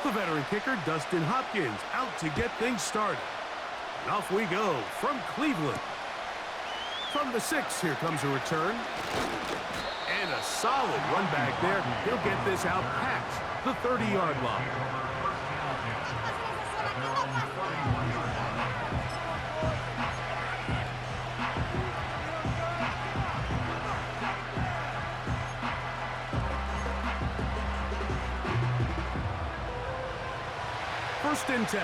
The veteran kicker, Dustin Hopkins, out to get things started. And off we go from Cleveland. From the 6, here comes a return. And a solid run back there. He'll get this out past the 30-yard line. First and 10.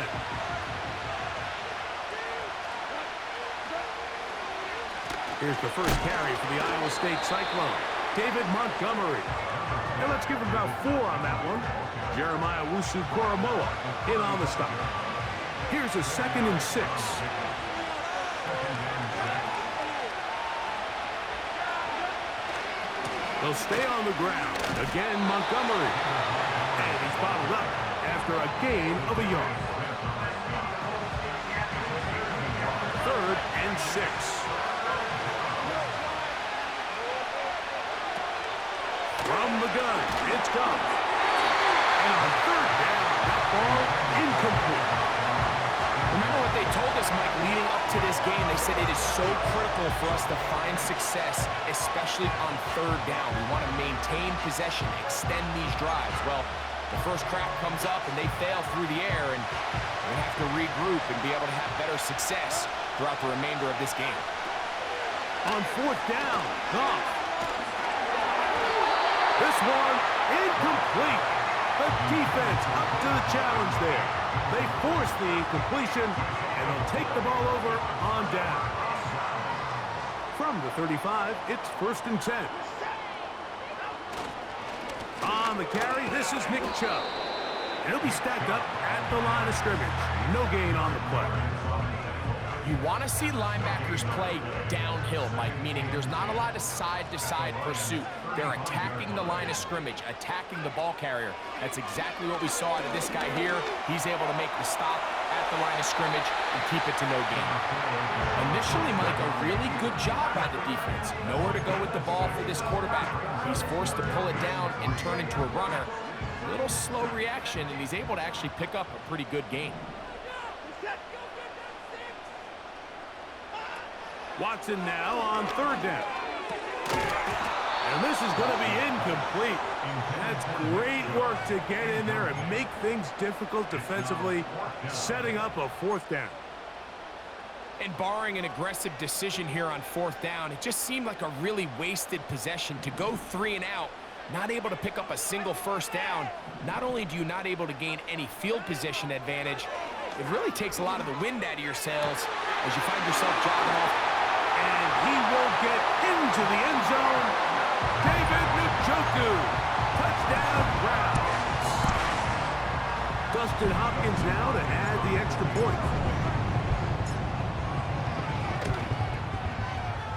Here's the first carry for the Iowa State Cyclone, David Montgomery. And let's give him about 4 on that one. Jeremiah Wusu-Koromoa in on the stop. Here's a 2nd and 6. They'll stay on the ground. Again, Montgomery. And he's bottled up after a gain of a yard. 3rd and 6. From the gun, it's gone. And on 3rd down, that ball incomplete. Remember what they told us, Mike, leading up to this game. They said it is so critical for us to find success, especially on 3rd down. We want to maintain possession, extend these drives. Well, the first crack comes up and they fail through the air, and we have to regroup and be able to have better success throughout the remainder of this game. On 4th down, Goff. This one incomplete. The defense up to the challenge there. They force the incompletion, and they'll take the ball over on down. From the 35, it's 1st and 10. On the carry, this is Nick Chubb. He'll be stacked up at the line of scrimmage. No gain on the play. You want to see linebackers play downhill, Mike, meaning there's not a lot of side-to-side pursuit. They're attacking the line of scrimmage, attacking the ball carrier. That's exactly what we saw out of this guy here. He's able to make the stop at the line of scrimmage and keep it to no gain. Initially, Mike, a really good job by the defense. Nowhere to go with the ball for this quarterback. He's forced to pull it down and turn into a runner. A little slow reaction, and he's able to actually pick up a pretty good gain. Watson now on 3rd down. And this is going to be incomplete. That's great work to get in there and make things difficult defensively, setting up a 4th down. And barring an aggressive decision here on 4th down, it just seemed like a really wasted possession to go 3 and out, not able to pick up a single 1st down. Not only do you not able to gain any field position advantage, it really takes a lot of the wind out of your sails as you find yourself jogging off. And he will get into the end zone. David Njoku. Touchdown, Browns. Dustin Hopkins now to add the extra point.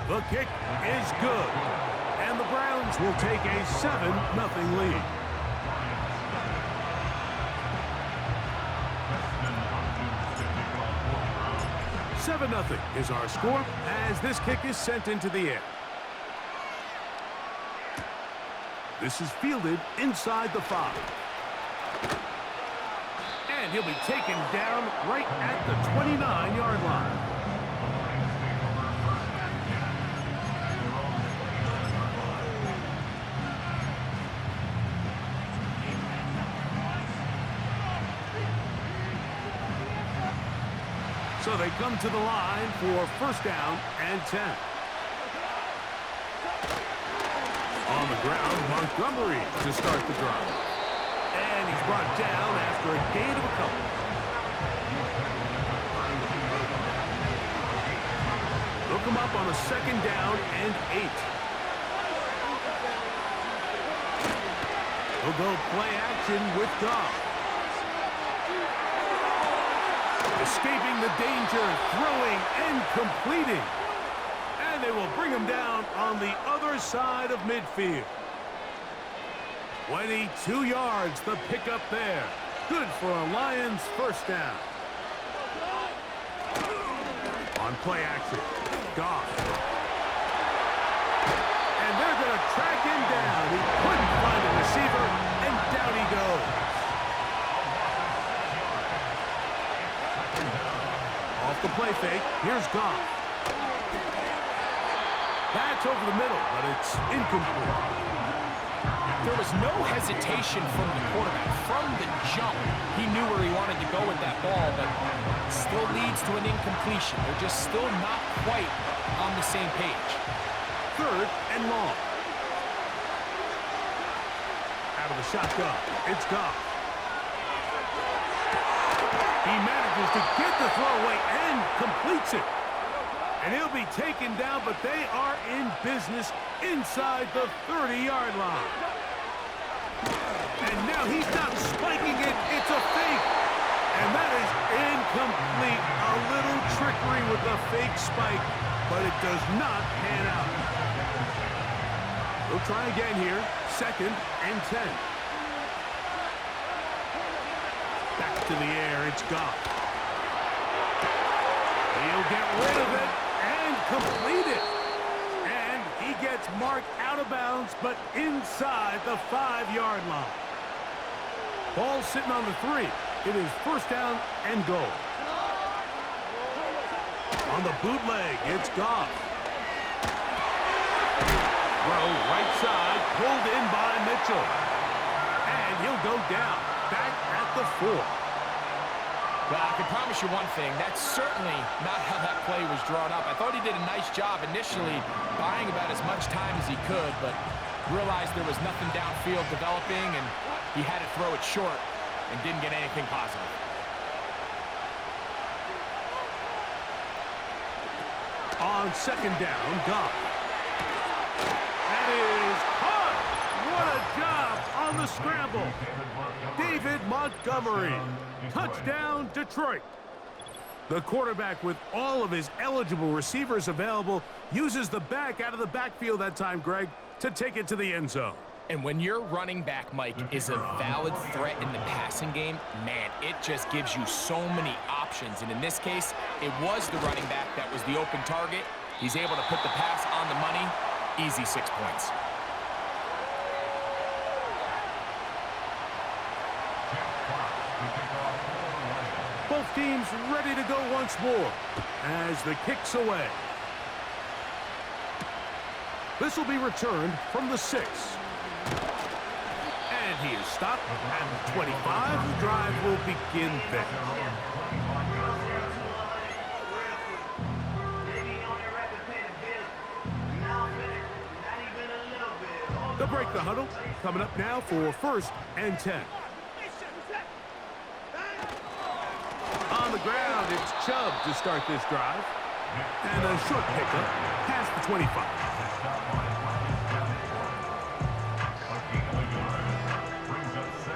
The kick is good. And the Browns will take a 7-0 lead. Nothing is our score as this kick is sent into the air. This is fielded inside the 5. And he'll be taken down right at the 29-yard line. So they come to the line for 1st down and 10. On the ground, Montgomery to start the drive. And he's brought down after a gain of a couple. Look him up on a 2nd down and 8. He'll go play action with Goff. Escaping the danger, throwing and completing. And they will bring him down on the other side of midfield. 22 yards, the pickup there. Good for a Lions 1st down. On play action, Goff. And they're going to track him down. He couldn't find a receiver, and down he goes. fake. Here's Goff. That's over the middle, but it's incomplete. There was no hesitation from the quarterback. From the jump, he knew where he wanted to go with that ball, but still leads to an incompletion. They're just still not quite on the same page. 3rd and long. Out of the shotgun, it's Goff. He manages to get the throw away and completes it. And he'll be taken down, but they are in business inside the 30-yard line. And now he's not spiking it. It's a fake. And that is incomplete. A little trickery with the fake spike, but it does not pan out. We'll try again here. 2nd and 10. Back to the air. It's Goff. He'll get rid of it and complete it. And he gets marked out of bounds, but inside the 5-yard line. Ball sitting on the 3. It is 1st down and goal. On the bootleg, it's Goff. Throw right side, pulled in by Mitchell. And he'll go down, back at the 4. Well, I can promise you one thing. That's certainly not how that play was drawn up. I thought he did a nice job initially buying about as much time as he could, but realized there was nothing downfield developing, and he had to throw it short and didn't get anything positive. On 2nd down, Goff. That is caught. What a job on the scramble. David Montgomery. Touchdown, Detroit. The quarterback, with all of his eligible receivers available, uses the back out of the backfield that time, Greg, to take it to the end zone. And when your running back, Mike, is a valid threat in the passing game, man, it just gives you so many options. And in this case, it was the running back that was the open target. He's able to put the pass on the money. Easy 6 points. Both teams ready to go once more as the kick's away. This will be returned from the 6. And he is stopped at the 25. The drive will begin there. They'll break the huddle. Coming up now for 1st and 10. On the ground, it's Chubb to start this drive. And a short pickup past the 25.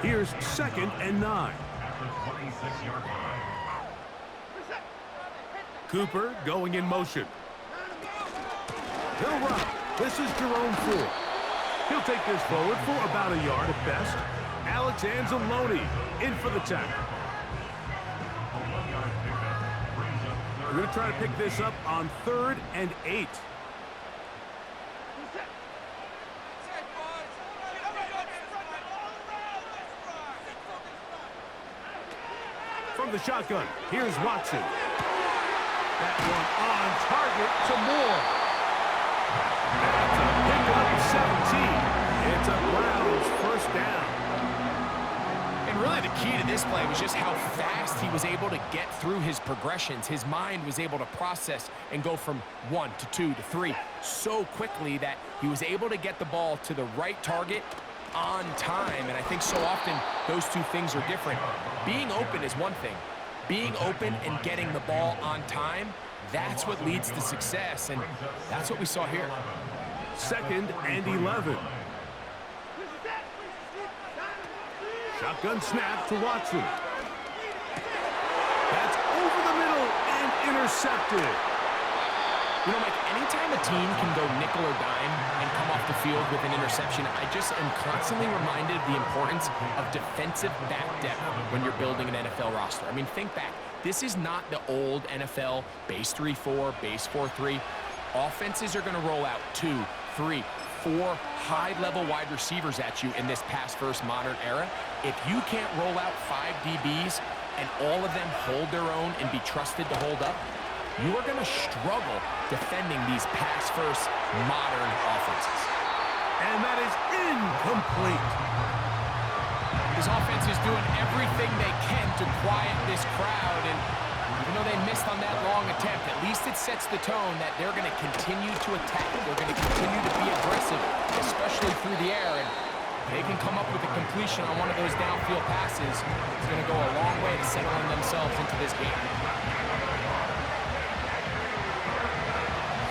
Here's 2nd and 9. Cooper going in motion. He'll run. This is Jerome Ford. He'll take this forward for about a yard at best. Alex Anzalone in for the tackle. We're going to try to pick this up on 3rd and 8. From the shotgun, here's Watson. That one on target to Moore. That's a pickup, 17. It's a Browns 1st down. And really the key to this play was just how fast he was able to get through his progressions. His mind was able to process and go from 1 to 2 to 3 so quickly that he was able to get the ball to the right target on time. And I think so often those two things are different. Being open is one thing. Being open and getting the ball on time, that's what leads to success, and that's what we saw here. 2nd and 11. Shotgun snap to Watson. That's over the middle and intercepted. You know, Mike, anytime a team can go nickel or dime and come off the field with an interception, I just am constantly reminded of the importance of defensive back depth when you're building an NFL roster. I mean, think back. This is not the old NFL base 3-4, base 4-3. Offenses are going to roll out 2, 3, 4 high-level wide receivers at you in this pass-first modern era. If you can't roll out 5 DBs and all of them hold their own and be trusted to hold up, you are going to struggle defending these pass-first modern offenses. And that is incomplete. This offense is doing everything they can to quiet this crowd, and even though they missed on that long attempt, at least it sets the tone that they're going to continue to attack. They're going to continue to be aggressive, especially through the air, and they can come up with a completion on one of those downfield passes. It's going to go a long way to settling themselves into this game.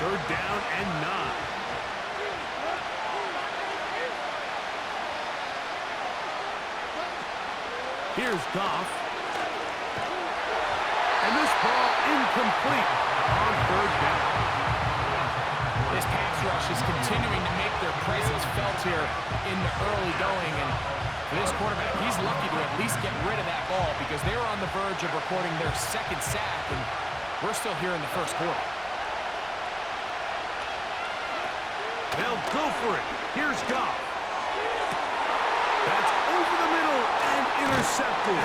3rd down and 9. Here's Goff. And this ball incomplete on 3rd down. This pass rush is continuing to make their presence felt here in the early going. And for this quarterback, he's lucky to at least get rid of that ball because they were on the verge of recording their 2nd sack, and we're still here in the 1st quarter. They'll go for it. Here's Goff. That's over the middle and intercepted.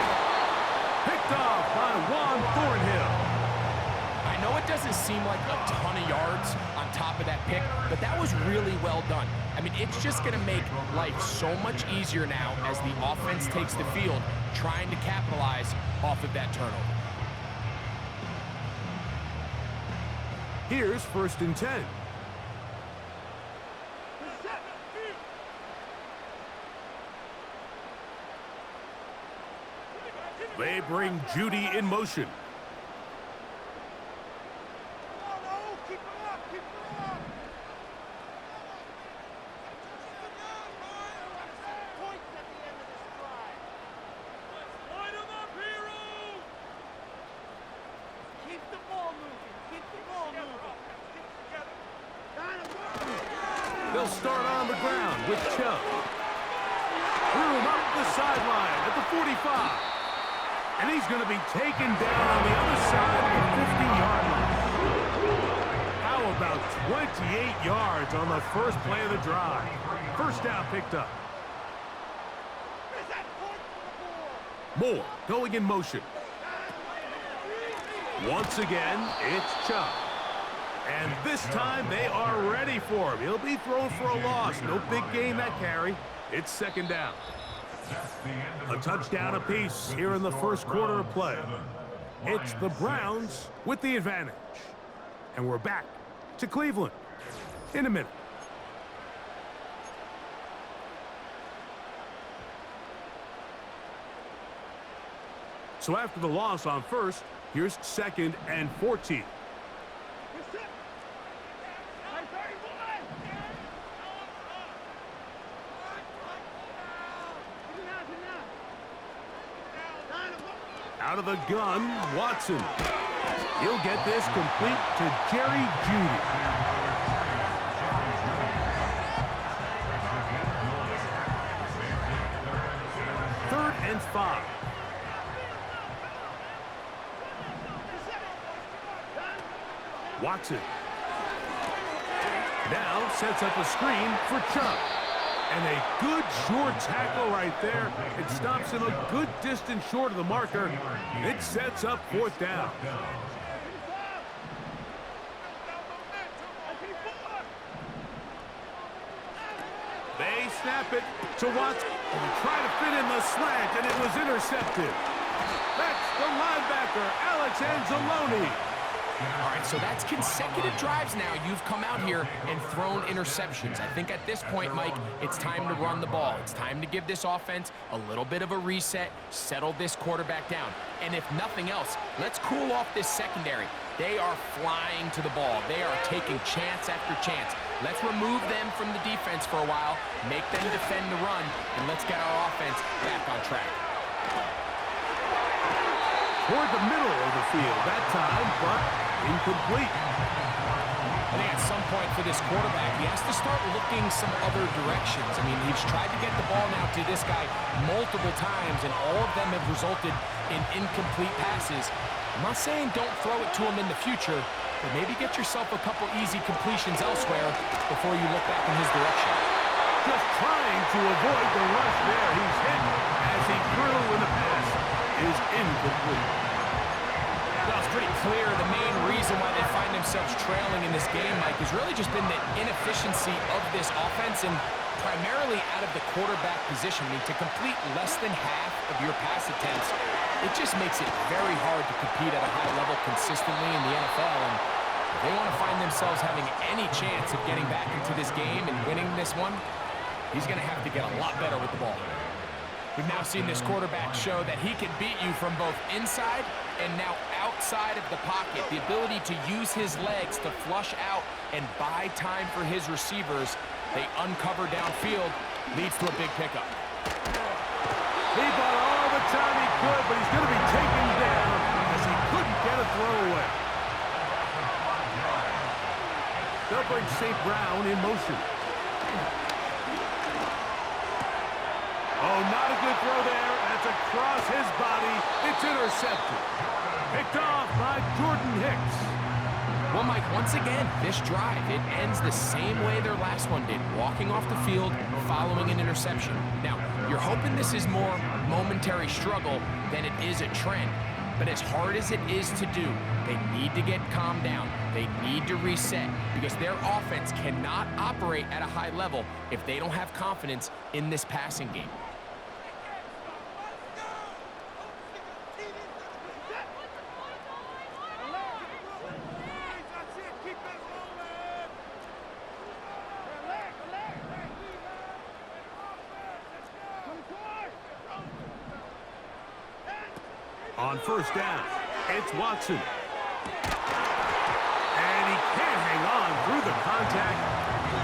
Picked off by Juan Thornhill. I know it doesn't seem like a ton of yards on top of that pick, but that was really well done. I mean, it's just going to make life so much easier now as the offense takes the field, trying to capitalize off of that turnover. Here's 1st and 10. They bring Judy in motion. They'll start on the ground with Chubb. Threw him up the sideline at the 45. And he's going to be taken down on the other side of the 50-yard line. How about 28 yards on the first play of the drive? 1st down picked up. Moore going in motion. Once again, it's Chubb. And this time they are ready for him. He'll be thrown for a loss. No big gain that carry. It's 2nd down. A touchdown apiece here in the 1st quarter of play. It's the Browns with the advantage. And we're back to Cleveland in a minute. So after the loss on 1st, here's 2nd and 14. Out of the gun, Watson. He'll get this complete to Jerry Judy. Third and 5. Watson. Now sets up a screen for Chubb. And a good short tackle right there. It stops him a good distance short of the marker. It sets up 4th down. They snap it to Watson. And try to fit in the slant, and it was intercepted. That's the linebacker, Alex Anzalone. All right, so that's consecutive drives now. You've come out here and thrown interceptions. I think at this point, Mike, it's time to run the ball. It's time to give this offense a little bit of a reset, settle this quarterback down. And if nothing else, let's cool off this secondary. They are flying to the ball. They are taking chance after chance. Let's remove them from the defense for a while, make them defend the run, and let's get our offense back on track. Toward the middle of the field that time, but incomplete. I think at some point for this quarterback, he has to start looking some other directions. I mean, he's tried to get the ball now to this guy multiple times, and all of them have resulted in incomplete passes. I'm not saying don't throw it to him in the future, but maybe get yourself a couple easy completions elsewhere before you look back in his direction. Just trying to avoid the rush there. He's hit as he threw, and the pass is incomplete. Well, it's pretty clear the main reason why they find themselves trailing in this game, Mike, has really just been the inefficiency of this offense and primarily out of the quarterback position. I mean, to complete less than half of your pass attempts, it just makes it very hard to compete at a high level consistently in the NFL. And if they want to find themselves having any chance of getting back into this game and winning this one, he's going to have to get a lot better with the ball. We've now seen this quarterback show that he can beat you from both inside and now outside of the pocket. The ability to use his legs to flush out and buy time for his receivers. They uncover downfield, leads to a big pickup. He bought all the time he could, but he's going to be taken down as he couldn't get a throw away. They'll bring St. Brown in motion. Oh, not a good throw there. That's across his body. It's intercepted. Picked off by Jordan Hicks. Well, Mike, once again, this drive, it ends the same way their last one did, walking off the field following an interception. Now, you're hoping this is more momentary struggle than it is a trend. But as hard as it is to do, they need to get calmed down. They need to reset because their offense cannot operate at a high level if they don't have confidence in this passing game. On first down, it's Watson. And he can't hang on through the contact.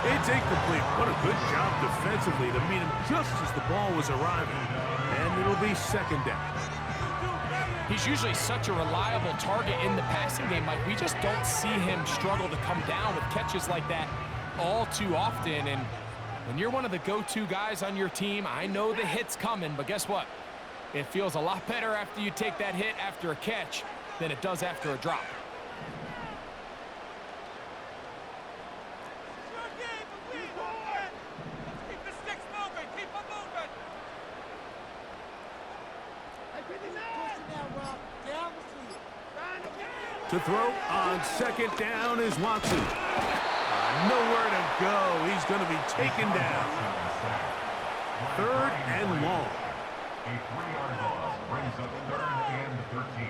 It's incomplete. What a good job defensively to meet him just as the ball was arriving. And it'll be second down. He's usually such a reliable target in the passing game, Mike. We just don't see him struggle to come down with catches like that all too often. And when you're one of the go-to guys on your team, I know the hit's coming, but guess what? It feels a lot better after you take that hit after a catch than it does after a drop. To throw on second down is Watson. Nowhere to go. He's going to be taken down. Third and long. A 3-yard loss brings up 3rd and 13.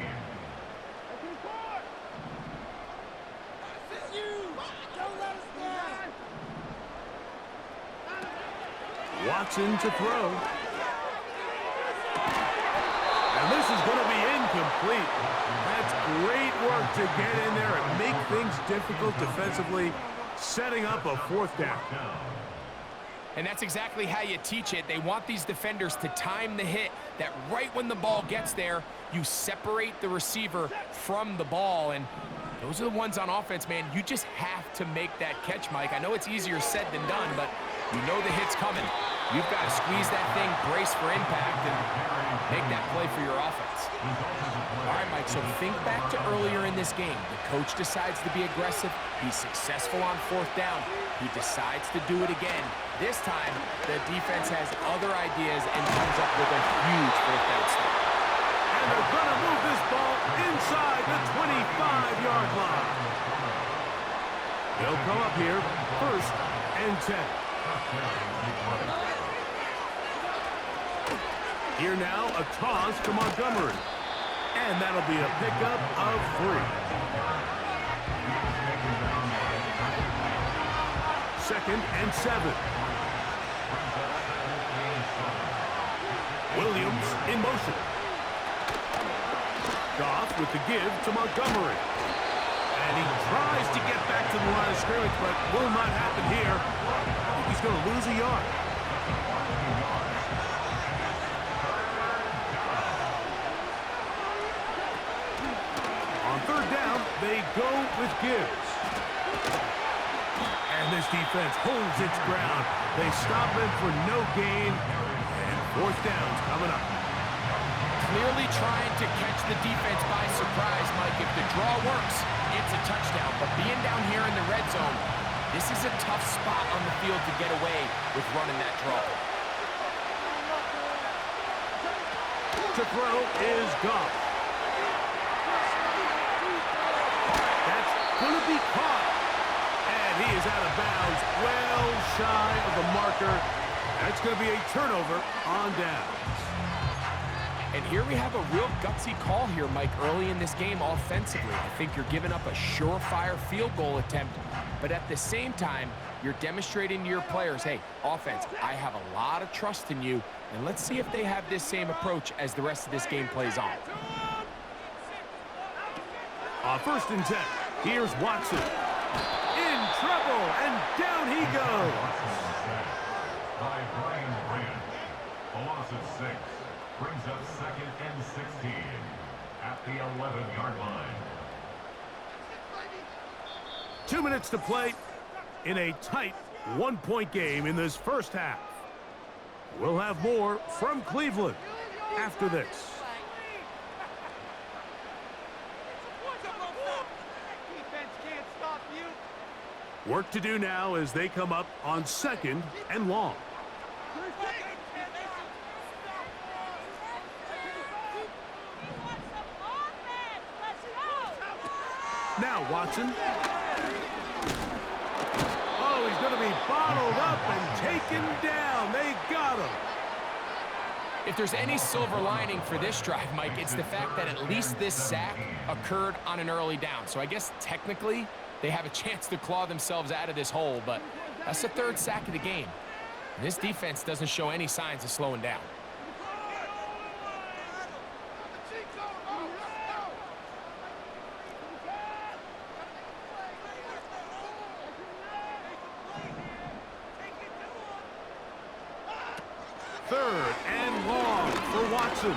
Watson to throw. And this is going to be incomplete. That's great work to get in there and make things difficult defensively, setting up a fourth down. And that's exactly how you teach it. They want these defenders to time the hit, that right when the ball gets there, you separate the receiver from the ball. And those are the ones on offense, man. You just have to make that catch, Mike. I know it's easier said than done, but you know the hit's coming. You've got to squeeze that thing, brace for impact, and make that play for your offense. All right, Mike, so think back to earlier in this game. The coach decides to be aggressive. He's successful on fourth down. He decides to do it again. This time, the defense has other ideas and comes up with a huge fourth down stop. And they're going to move this ball inside the 25-yard line. They'll come up here, 1st and 10. Here now, a toss to Montgomery. And that'll be a pickup of 3. 2nd and 7. Williams in motion. Goff with the give to Montgomery. And he tries to get back to the line of scrimmage, but will not happen here. I think he's going to lose a yard. On 3rd down, they go with Gibbs. And this defense holds its ground. They stop him for no gain. And 4th down's coming up. Clearly trying to catch the defense by surprise, Mike. If the draw works, it's a touchdown. But being down here in the red zone, this is a tough spot on the field to get away with running that draw. To throw is Goff. be caught. And he is out of bounds, well shy of the marker. That's going to be a turnover on downs. And here we have a real gutsy call here, Mike, early in this game offensively. I think you're giving up a surefire field goal attempt, but at the same time, you're demonstrating to your players, hey, offense, I have a lot of trust in you, and let's see if they have this same approach as the rest of this game plays on. On 1st and 10, here's Watson. In trouble, and down he goes. By Brian Branch. A loss of 6. Brings up 2nd and 16 at the 11-yard line. 2 minutes to play in a tight one-point game in this first half. We'll have more from Cleveland after this. Work to do now as they come up on 2nd and long. Now Watson. Oh, he's going to be bottled up and taken down. They got him. If there's any silver lining for this drive, Mike, it's the fact that at least this sack occurred on an early down. So I guess technically they have a chance to claw themselves out of this hole, but that's the 3rd sack of the game. And this defense doesn't show any signs of slowing down. Third and long for Watson.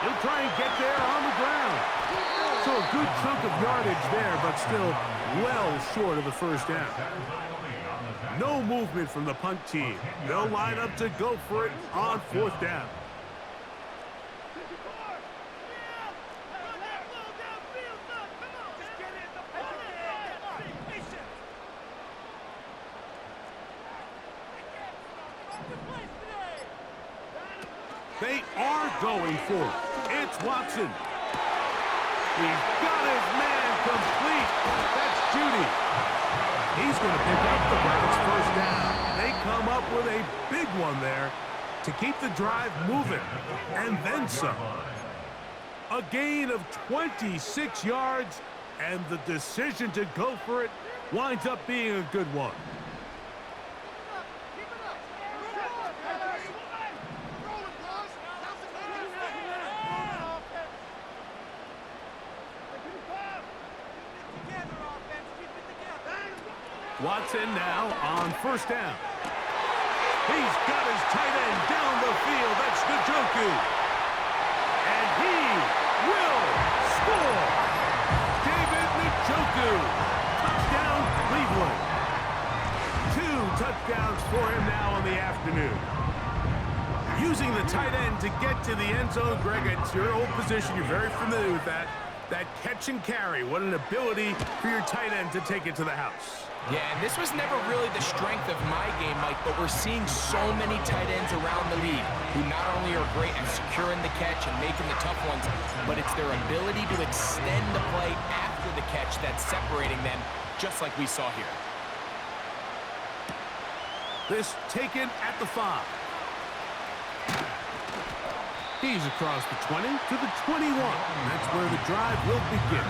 He'll try and get there on the ground. So a good chunk of yardage there, but still well short of the first down. No movement from the punt team. They'll line up to go for it on 4th down. They are going for it. It's Watson. He's got his man complete. That's Judy. He's going to pick up the Browns' first down. They come up with a big one there to keep the drive moving, and then some. A gain of 26 yards, and the decision to go for it winds up being a good one. Watson now on 1st down. He's got his tight end down the field. That's Njoku. And he will score. David Njoku. Touchdown, Cleveland. 2 touchdowns for him now in the afternoon. Using the tight end to get to the end zone, Greg, it's your old position. You're very familiar with that. That catch and carry. What an ability for your tight end to take it to the house. Yeah, and this was never really the strength of my game, Mike, but we're seeing so many tight ends around the league who not only are great at securing the catch and making the tough ones, but it's their ability to extend the play after the catch that's separating them, just like we saw here. This taken at the 5. He's across the 20 to the 21. That's where the drive will begin.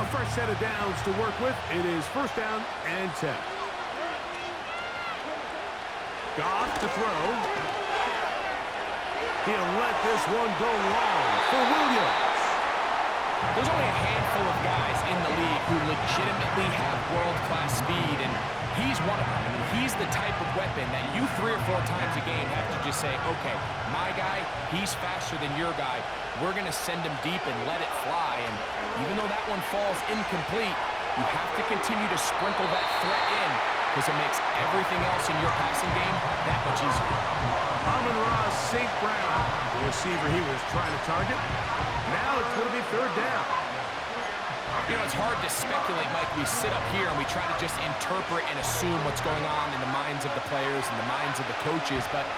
A fresh set of downs to work with. It is 1st down and 10. Goff to throw. He'll let this one go long for Williams. There's only a handful of guys in the league who legitimately have world-class speed, and he's one of them. I mean, he's the type of weapon that you 3 or 4 times a game have to just say, okay, my guy, he's faster than your guy. We're going to send him deep and let it fly. And even though that one falls incomplete, you have to continue to sprinkle that threat in because it makes everything else in your passing game that much easier. Amon-Ra St. Brown, the receiver he was trying to target. Now it's going to be 3rd down. You know, it's hard to speculate, Mike. We sit up here and we try to just interpret and assume what's going on in the minds of the players and the minds of the coaches, but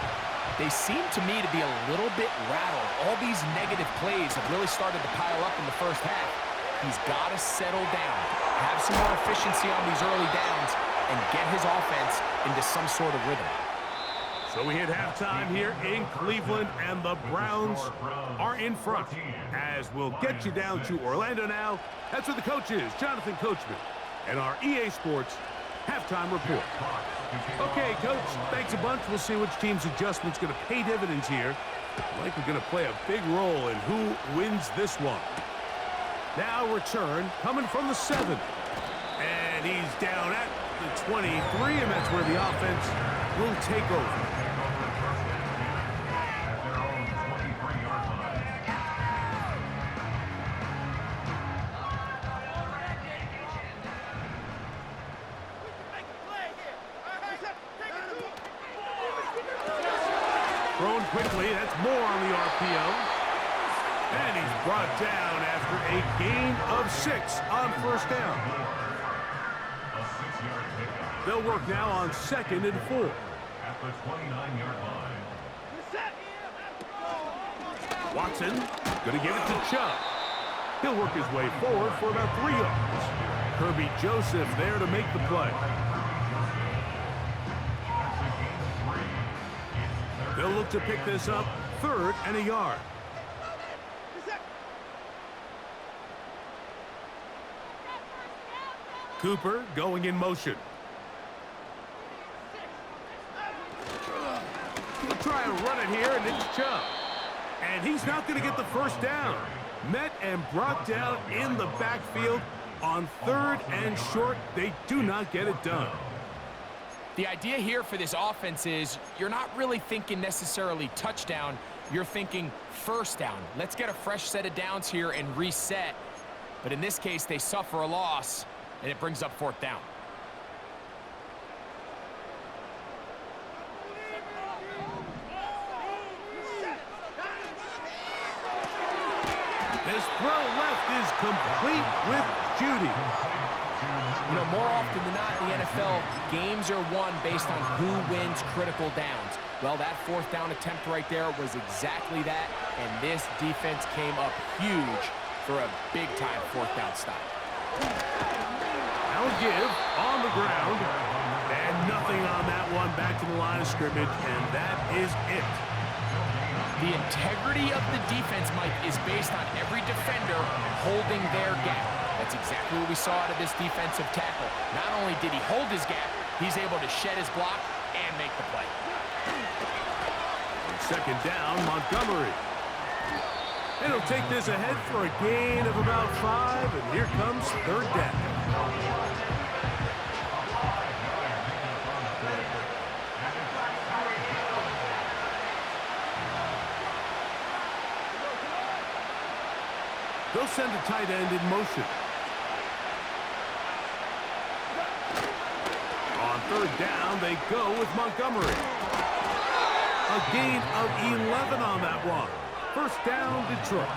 they seem to me to be a little bit rattled. All these negative plays have really started to pile up in the first half. He's got to settle down, have some more efficiency on these early downs, and get his offense into some sort of rhythm. So we hit halftime here in Cleveland, and the Browns are in front. As we'll get you down to Orlando now, that's where the coach is, Jonathan Coachman, and our EA Sports halftime report. Okay, Coach, thanks a bunch. We'll see which team's adjustment's going to pay dividends here. Likely going to play a big role in who wins this one. Now return coming from the 7. And he's down at the 23, and that's where the offense will take over. Thrown quickly, that's more on the RPO. And he's brought down after a gain of 6 on first down. They'll work now on 2nd and 4. At the 29-yard line. Watson going to give it to Chubb. He'll work his way forward for about 3 yards. Kirby Joseph there to make the play. They'll look to pick this up 3rd and a yard. Cooper going in motion. He'll try and run it here, and it's Chubb. And he's not going to get the first down. Met and brought down in the backfield on 3rd and short. They do not get it done. The idea here for this offense is you're not really thinking necessarily touchdown. You're thinking first down. Let's get a fresh set of downs here and reset. But in this case, they suffer a loss, and it brings up 4th down. This throw left is complete with Judy. You know, more often than not in the NFL, games are won based on who wins critical downs. Well, that 4th down attempt right there was exactly that, and this defense came up huge for a big-time 4th down stop. Now a give on the ground, and nothing on that one. Back to the line of scrimmage, and that is it. The integrity of the defense, Mike, is based on every defender holding their gap. That's exactly what we saw out of this defensive tackle. Not only did he hold his gap, he's able to shed his block and make the play. On 2nd down, Montgomery. And he'll take this ahead for a gain of about 5, and here comes 3rd down. They'll send a tight end in motion. On 3rd down, they go with Montgomery. A gain of 11 on that one. First down, Detroit.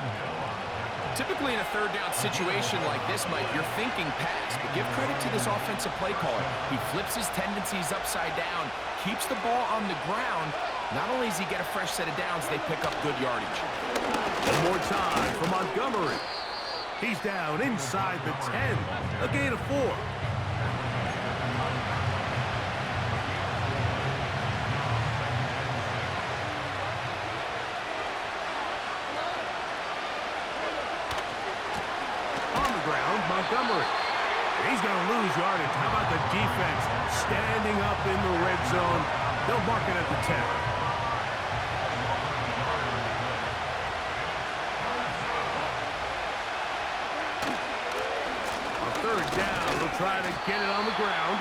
Typically in a 3rd down situation like this, Mike, you're thinking pass, but give credit to this offensive play caller. He flips his tendencies upside down, keeps the ball on the ground. Not only does he get a fresh set of downs, they pick up good yardage. One more time for Montgomery. He's down inside the 10. A gain of 4. On the ground, Montgomery. He's going to lose yardage. How about the defense standing up in the red zone? They'll mark it at the 10. Down, they'll try to get it on the ground.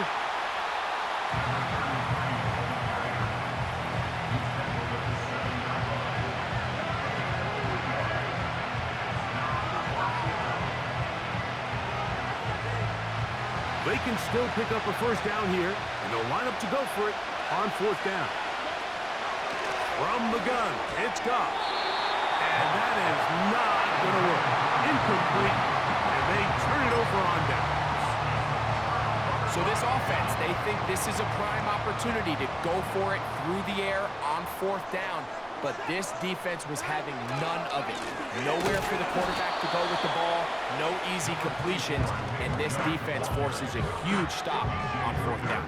They can still pick up a first down here, and they'll line up to go for it on 4th down. From the gun, it's Goff. And that is not going to work. Incomplete. And They turn it over on downs. So this offense, they think this is a prime opportunity to go for it through the air on 4th down. But this defense was having none of it. Nowhere for the quarterback to go with the ball, no easy completions, and this defense forces a huge stop on 4th down.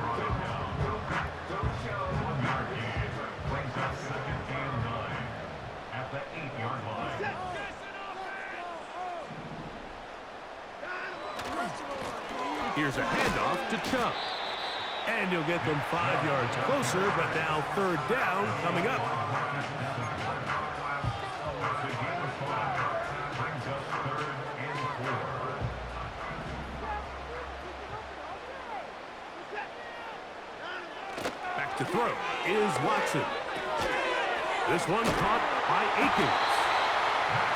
Brings up 2nd and 9 at the 8-yard line. Here's a handoff to Chubb. And you'll get them 5 yards closer, but now 3rd down coming up. Brings up 3rd and 4. Back to throw is Watson. This one caught by Akins.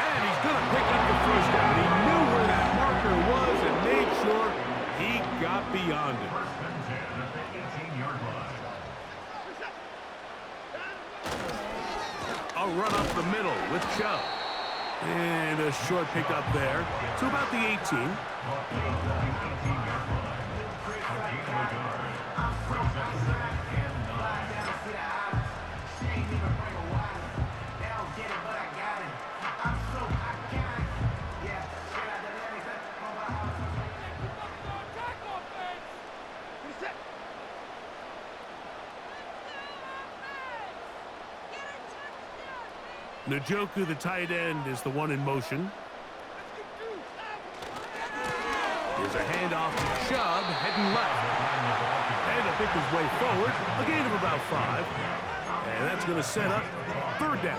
And he's going to pick up the 1st down. He knew where that marker was and made sure he got beyond it. 1st and 10 at the 18-yard line. A run up the middle with Chubb. And a short pickup there to about the 18. Brings up 2nd and 9. Njoku, the tight end, is the one in motion. Here's a handoff to Chubb, heading left. And to pick his way forward, a gain of about 5. And that's going to set up 3rd down.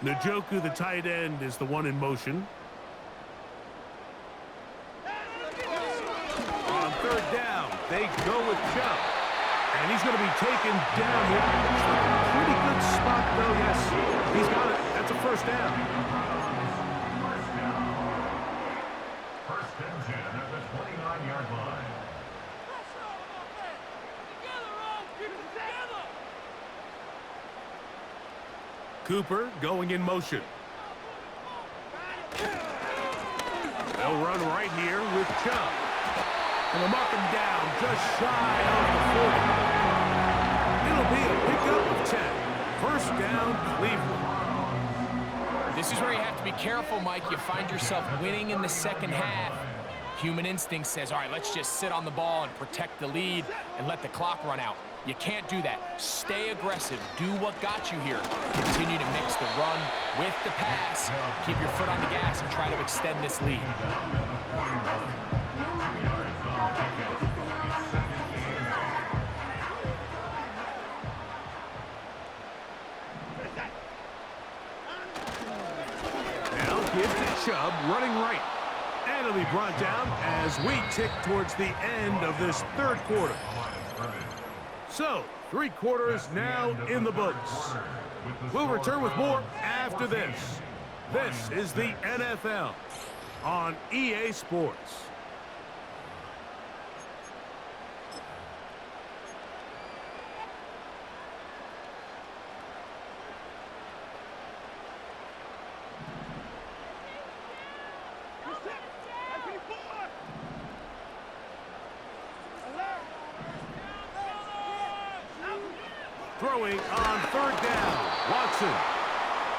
Njoku, the tight end, is the one in motion. On 3rd down, they go with Chubb. And he's going to be taken down here. Looks like a pretty good spot, though. Yes, he's got it. That's a 1st down. 1st and 10 at the 29-yard line. Cooper going in motion. They'll run right here with Chubb. And they'll mark him down just shy of the 40. It'll be a pickup of 10. 1st down, Cleveland. This is where you have to be careful, Mike. You find yourself winning in the 2nd half. Human instinct says, all right, let's just sit on the ball and protect the lead and let the clock run out. You can't do that. Stay aggressive. Do what got you here. Continue to mix the run with the pass. Keep your foot on the gas and try to extend this lead. Now give to Chubb, running right. And it'll be brought down as we tick towards the end of this 3rd quarter. So, 3 quarters now in the books. We'll return with more after this. This is the NFL on EA Sports. Throwing on 3rd down, Watson.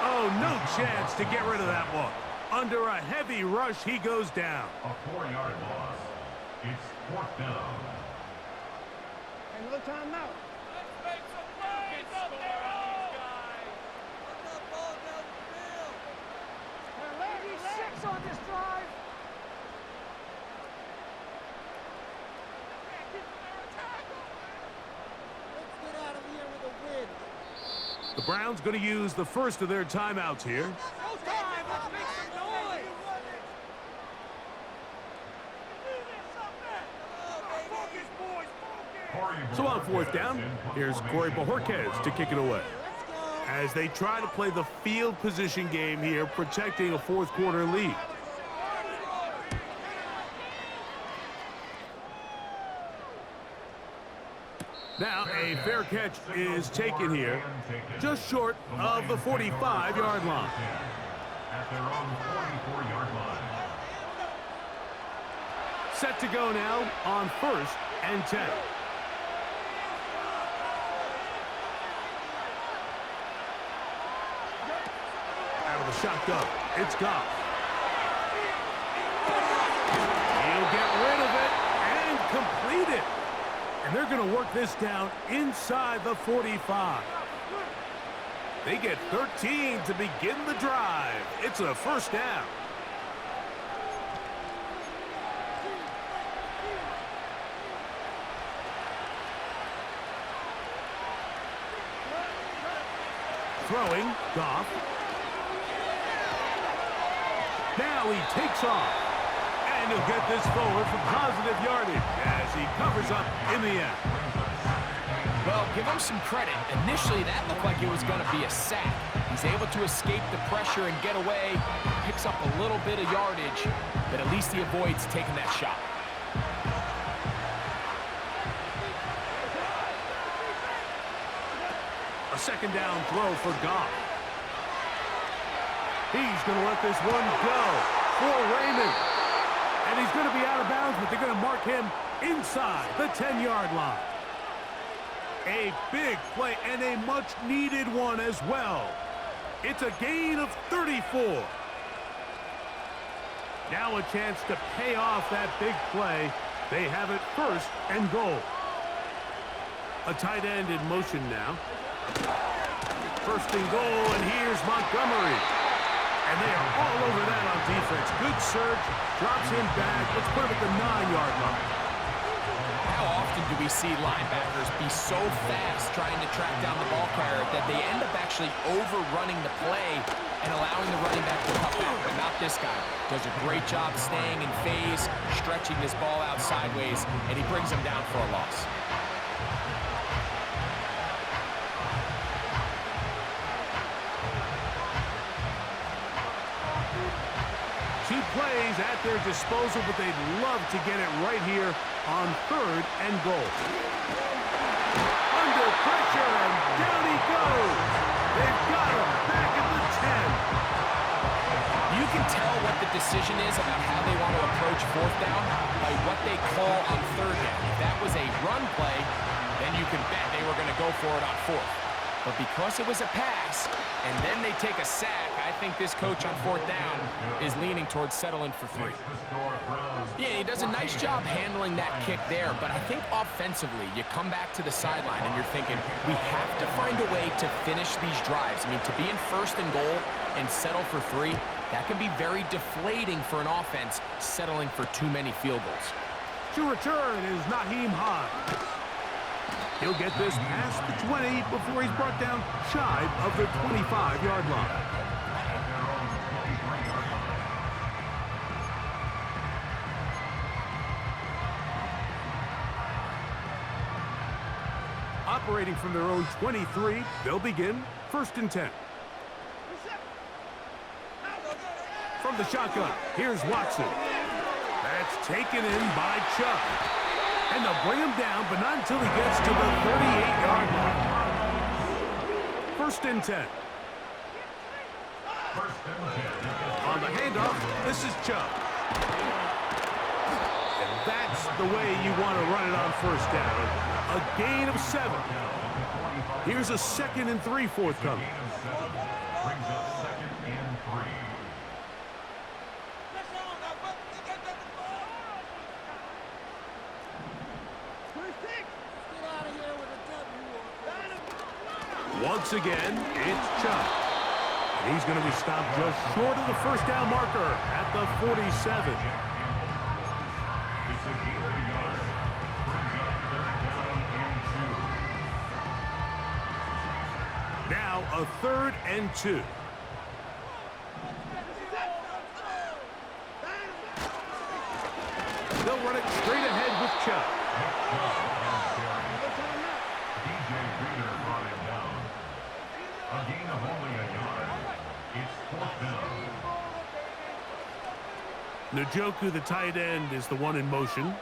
Oh, no chance to get rid of that one. Under a heavy rush, he goes down. A 4-yard loss. It's 4th down. Another timeout. Let's make some plays up there, guys. Put the ball down the field. 36 on this drive. Let's get out of here with a win. The Browns going to use the first of their timeouts here. Go time. Let's make some noise. So on 4th down, here's Corey Bojorquez to kick it away. As they try to play the field position game here, protecting a 4th quarter lead. Now a fair catch is taken here, just short of the 45-yard line. At their own 44-yard line. Set to go now on 1st and 10. Out of the shotgun, it's Goff. He'll get rid of it and complete it. And they're going to work this down inside the 45. They get 13 to begin the drive. It's a first down. Throwing, Goff. Now he takes off. And he'll get this forward for positive yardage as he covers up in the end. Well, give him some credit. Initially, that looked like it was going to be a sack. He's able to escape the pressure and get away. Picks up a little bit of yardage, but at least he avoids taking that shot. A second down throw for Goff. He's going to let this one go for Raymond. And he's going to be out of bounds, but they're going to mark him inside the 10-yard line. A big play and a much-needed one as well. It's a gain of 34. Now a chance to pay off that big play. They have it 1st and goal. A tight end in motion now. 1st and goal, and here's Montgomery. And they are all over that on defense. Good search, drops him back. Let's put him at the 9-yard line. How often do we see linebackers be so fast trying to track down the ball carrier that they end up actually overrunning the play and allowing the running back to come out? But not this guy. Does a great job staying in phase, stretching this ball out sideways, and he brings him down for a loss. Two plays at their disposal, but they'd love to get it right here on 3rd and goal. Under pressure, and down he goes. They've got him back at the 10. You can tell what the decision is about how they want to approach 4th down by what they call on 3rd down. If that was a run play, then you can bet they were going to go for it on 4th. But because it was a pass, and then they take a sack, I think this coach on 4th down is leaning towards settling for 3. Yeah, he does a nice job handling that kick there, but I think offensively, you come back to the sideline and you're thinking, we have to find a way to finish these drives. I mean, to be in 1st and goal and settle for 3, that can be very deflating for an offense settling for too many field goals. To return is Naheem Hines. He'll get this past the 20 before he's brought down shy of the 25-yard line. Operating from their own 23, they'll begin 1st and 10. From the shotgun, here's Watson. That's taken in by Chubb. And they'll bring him down, but not until he gets to the 38-yard line. 1st and 10. On the handoff, this is Chubb. And that's the way you want to run it on 1st down. A gain of 7. Here's a 2nd and 3 forthcoming. Brings up 2nd and 3. Once again, it's Chubb. And he's going to be stopped just short of the 1st down marker at the 47. It's a gain of yards. Brings up 3rd down and 2. Now a 3rd and 2. They'll run it straight ahead with Chubb. A gain of only a yard. It's 4th down. Njoku, the tight end, is the one in motion.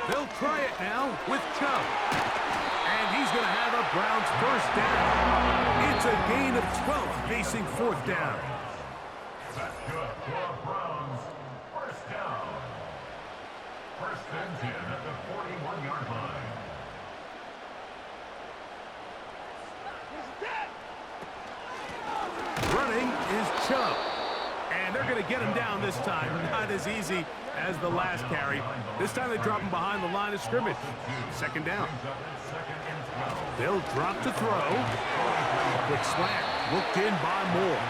They'll try it now with Chubb. And he's going to have a Browns first down. It's a gain of 12 facing fourth down. That's good for the Browns. First down. First and 10 at the 41-yard line. Running is Chubb. And they're going to get him down this time. Not as easy as the last carry. This time they drop him behind the line of scrimmage. Second down. They'll drop to throw. Quick slant. Looked in by Moore.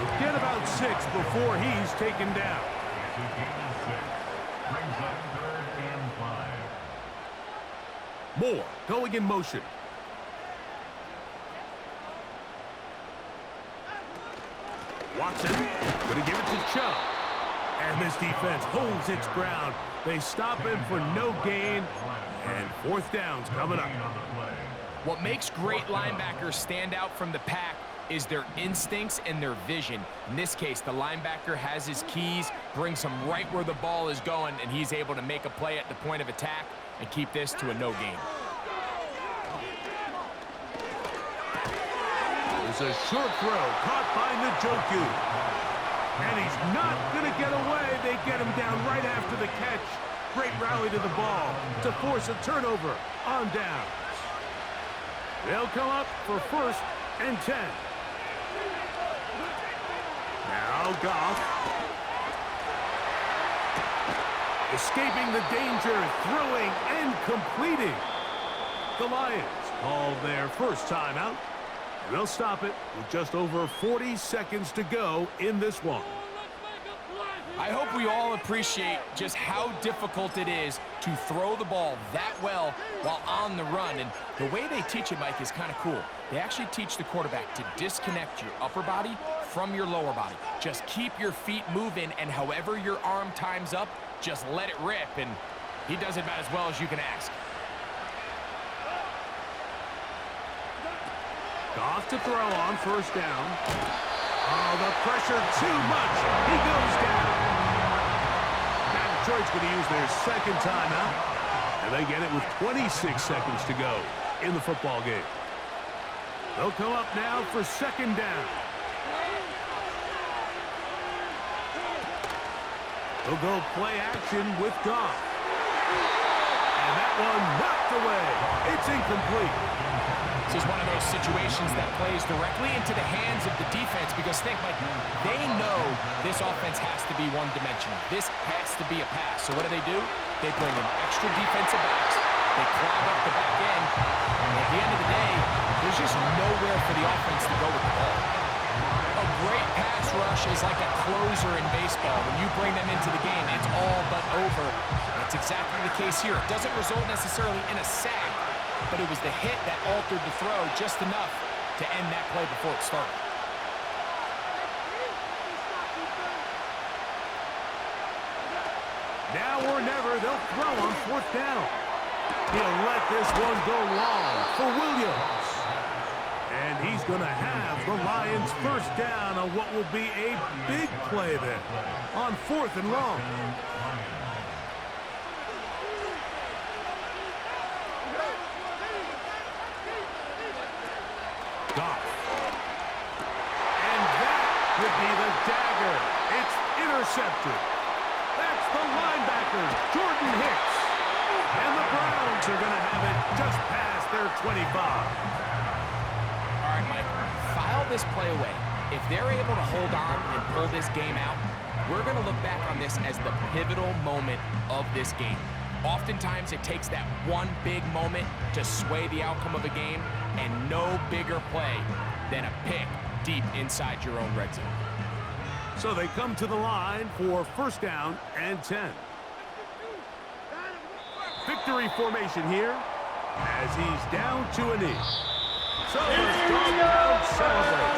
He'll get about 6 before he's taken down. Moore going in motion. Watson going to give it to Chubb. And this defense holds its ground. They stop him for no gain. And fourth down's coming up. What makes great linebackers stand out from the pack is their instincts and their vision. In this case, the linebacker has his keys, brings him right where the ball is going, and he's able to make a play at the point of attack and keep this to a no gain. It's a short throw caught by Njoku. And he's not going to get away. They get him down right after the catch. Great rally to the ball to force a turnover on downs. They'll come up for first and 10. Now Goff. Escaping the danger, throwing and completing. The Lions call their first timeout. They'll stop it with just over 40 seconds to go in this one. I hope we all appreciate just how difficult it is to throw the ball that well while on the run. And the way they teach it, Mike, is kind of cool. They actually teach the quarterback to disconnect your upper body from your lower body. Just keep your feet moving, and however your arm times up, just let it rip. And he does it about as well as you can ask. Goff to throw on first down. Oh, the pressure too much. He goes down. Now Detroit's going to use their second timeout. And they get it with 26 seconds to go in the football game. They'll come up now for second down. They'll go play action with Goff. And that one knocked away. It's incomplete. This is one of those situations that plays directly into the hands of the defense because think, Mike, they know this offense has to be one-dimensional. This has to be a pass. So what do? They bring in extra defensive backs. They clog up the back end. And at the end of the day, there's just nowhere for the offense to go with the ball. A great pass rush is like a closer in baseball. When you bring them into the game, it's all but over. That's exactly the case here. It doesn't result necessarily in a sack, but it was the hit that altered the throw just enough to end that play before it started. Now or never, they'll throw on fourth down. He'll let this one go long for Williams. And he's going to have the Lions first down on what will be a big play there on fourth and long. Goff. And that would be the dagger. It's intercepted. That's the linebacker, Jordan Hicks. And the Browns are going to have it just past their 25. All right, Mike, file this play away. If they're able to hold on and pull this game out, we're going to look back on this as the pivotal moment of this game. Oftentimes, it takes that one big moment to sway the outcome of a game, and no bigger play than a pick deep inside your own red zone. So they come to the line for first down and 10. Victory formation here as he's down to a knee. So let's go down, celebrate.